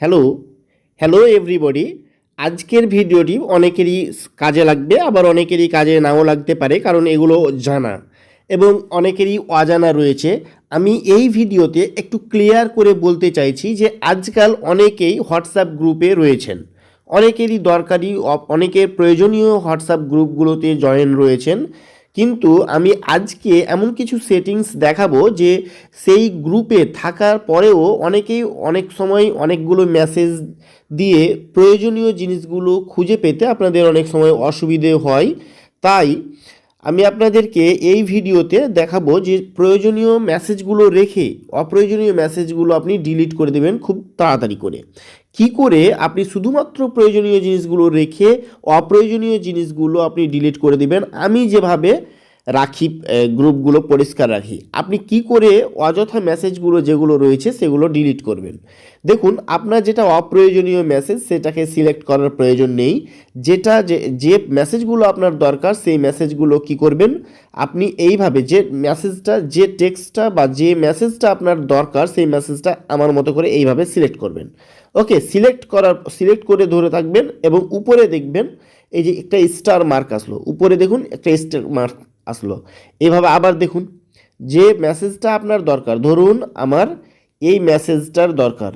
Hello hello everybody. আজকের ভিডিওটি অনেকেরই কাজে লাগবে, আবার অনেকেরই কাজে নাও লাগতে পারে, কারণ এগুলো জানা এবং অনেকেরই অজানা রয়েছে। আমি এই ভিডিওতে একটু ক্লিয়ার করে বলতে চাইছি যে আজকাল অনেকেই হোয়াটসঅ্যাপ গ্রুপে রয়েছেন, অনেকেরই দরকারি অনেকের প্রয়োজনীয় হোয়াটসঅ্যাপ গ্রুপগুলোতে জয়েন রয়েছেন, কিন্তু আমি আজকে এমন কিছু সেটিংস দেখাবো যে সেই গ্রুপে থাকার পরেও অনেকেই অনেক সময় অনেকগুলো মেসেজ দিয়ে প্রয়োজনীয় জিনিসগুলো খুঁজে পেতে আপনাদের অনেক সময় অসুবিধে হয়। তাই আমি আপনাদেরকে এই ভিডিওতে দেখাবো যে প্রয়োজনীয় মেসেজগুলো রেখে অপ্রয়োজনীয় মেসেজগুলো আপনি ডিলিট করে দেবেন খুব তাড়াতাড়ি করে। কি করে আপনি শুধুমাত্র প্রয়োজনীয় জিনিসগুলো রেখে অপ্রয়োজনীয় জিনিসগুলো আপনি ডিলিট করে দিবেন, আমি যেভাবে রাখি গ্রুপগুলো পরিষ্কার রাখি, আপনি কি করে অযথা মেসেজগুলো যেগুলো রয়েছে সেগুলো ডিলিট করবেন। দেখুন, আপনার যেটা অপ্রয়োজনীয় মেসেজ সেটাকে সিলেক্ট করার প্রয়োজন নেই। যেটা যে মেসেজগুলো আপনার দরকার সেই মেসেজগুলো কি করবেন, আপনি এইভাবে যে মেসেজটা যে টেক্সটটা বা যে মেসেজটা আপনার দরকার সেই মেসেজটা আমার মতো করে এইভাবে সিলেক্ট করবেন। ওকে, সিলেক্ট করে ধরে থাকবেন এবং উপরে দেখবেন এই যে একটা স্টার মার্ক আসলো, উপরে দেখুন একটা স্টার মার্ক আসলো। এইভাবে আবার দেখুন যে মেসেজটা আপনার দরকার, ধরুন আমার এই মেসেজটার দরকার,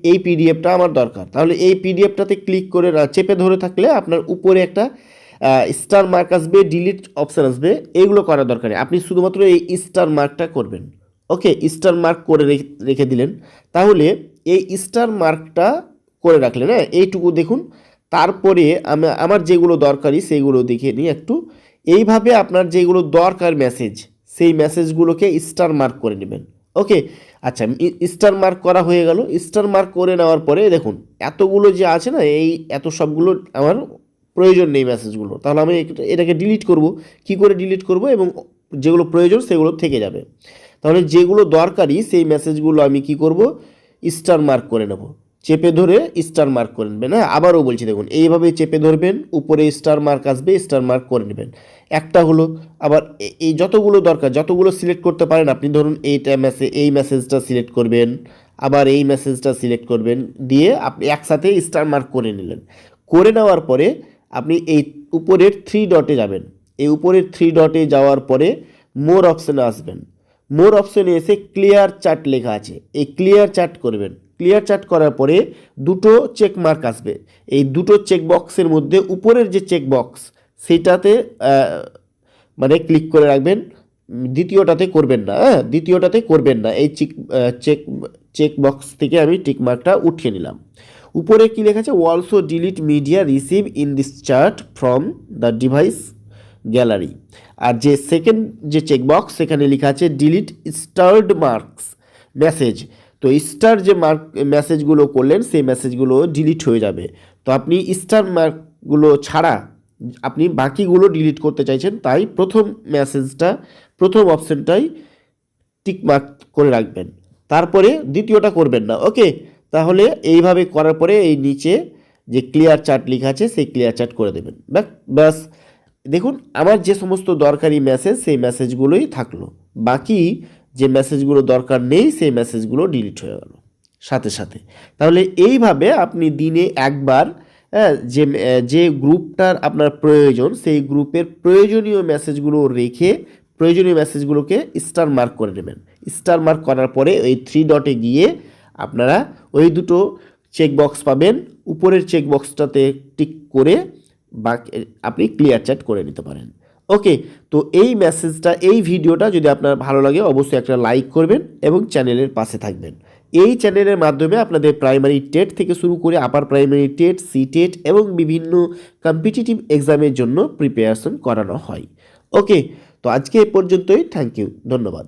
এই পিডিএফটা আমার দরকার, তাহলে এই পিডিএফটাতে ক্লিক করে চেপে ধরে থাকলে আপনার উপরে একটা স্টার মার্ক আসবে, ডিলিট অপশান আসবে। এইগুলো করার দরকার নেই, আপনি শুধুমাত্র এই স্টার মার্কটা করবেন। ওকে, স্টার মার্ক করে রেখে দিলেন। তাহলে এই স্টার মার্কটা করে রাখলেন, হ্যাঁ, এইটুকু দেখুন। তারপরে আমার যেগুলো দরকারি সেইগুলো দেখে নিই একটু। এইভাবে আপনার যেগুলো দরকার মেসেজ সেই মেসেজগুলোকে স্টার মার্ক করে নেবেন। ওকে, আচ্ছা, স্টার মার্ক করা হয়ে গেল। স্টার মার্ক করে নেওয়ার পরে দেখুন এতগুলো যে আছে না, এই এত সবগুলো আমার প্রয়োজন নেই মেসেজগুলো, তাহলে আমি এটাকে ডিলিট করব। কি করে ডিলিট করব, এবং যেগুলো প্রয়োজন সেগুলো থেকে যাবে। তাহলে যেগুলো দরকারি সেই মেসেজগুলো আমি কি করব, স্টার মার্ক করে নেব, চেপে ধরে স্টার মার্ক করে নেবেন। হ্যাঁ, আবারও বলছি, দেখুন এইভাবে চেপে ধরবেন, উপরে স্টার মার্ক আসবে, স্টার মার্ক করে নেবেন। একটা হলো। আবার এই যতগুলো দরকার, যতগুলো সিলেক্ট করতে পারেন আপনি, ধরুন এই মেসেজটা সিলেক্ট করবেন, আবার এই মেসেজটা সিলেক্ট করবেন, দিয়ে আপনি একসাথে স্টার মার্ক করে নিলেন। করে নেওয়ার পরে আপনি এই উপরের থ্রি ডটে যাবেন। এই উপরের থ্রি ডটে যাওয়ার পরে মোর অপশানে আসবেন। মোর অপশানে এসে ক্লিয়ার চার্ট লেখা আছে, এই ক্লিয়ার চার্ট করবেন। ক্লিয়ার চার্ট করার পরে দুটো চেক মার্ক আসবে। এই দুটো চেক বক্সের মধ্যে উপরের যে চেক বক্স সেইটাতে মানে ক্লিক করে রাখবেন, দ্বিতীয়টাতে করবেন না। হ্যাঁ, দ্বিতীয়টাতে করবেন না। এই চেক চেক বক্স থেকে আমি টিক মার্কটা উঠিয়ে নিলাম। উপরে কি লেখা আছে, also delete media receive in this chart from the device gallery. আর যে সেকেন্ড যে চেকবক্স সেখানে লেখা আছে ডিলিট স্টার্ড মার্কস মেসেজ। তো স্টার যে মার্ক মেসেজগুলো করলেন সেই মেসেজগুলো ডিলিট হয়ে যাবে। তো আপনি স্টার মার্কগুলো ছাড়া আপনি বাকিগুলো ডিলিট করতে চাইছেন, তাই প্রথম অপশানটাই টিক মার্ক করে রাখবেন, তারপরে দ্বিতীয়টা করবেন না। ওকে, তাহলে এইভাবে করার পরে এই নিচে যে ক্লিয়ার চার্ট লেখা আছে সেই ক্লিয়ার চার্ট করে দেবেন। ব্যাস, দেখুন আমার যে সমস্ত দরকারি মেসেজ সেই মেসেজগুলোই থাকলো, বাকি যে মেসেজগুলো দরকার নেই সেই মেসেজগুলো ডিলিট হয়ে গেল সাথে সাথে। তাহলে এইভাবে আপনি দিনে একবার, হ্যাঁ, যে গ্রুপটার আপনার প্রয়োজন সেই গ্রুপের প্রয়োজনীয় মেসেজগুলো রেখে প্রয়োজনীয় মেসেজগুলোকে স্টার মার্ক করে নেবেন। স্টার মার্ক করার পরে ওই থ্রি ডটে গিয়ে আপনারা ওই দুটো চেকবক্স পাবেন, উপরের চেকবক্সটাতে টিক করে বাকি আপনি ক্লিয়ার চ্যাট করে নিতে পারেন। ওকে, তো এই ভিডিওটা যদি আপনার ভালো লাগে অবশ্যই একটা লাইক করবেন এবং চ্যানেলের পাশে থাকবেন। এই চ্যানেলের মাধ্যমে আপনাদের প্রাইমারি টেট থেকে শুরু করে upper primary TET, C TET এবং বিভিন্ন কম্পিটিটিভ এক্সামের জন্য প্রিপারেশন করানো হয়। ওকে, তো আজকে এ পর্যন্তই। থ্যাংক ইউ, ধন্যবাদ।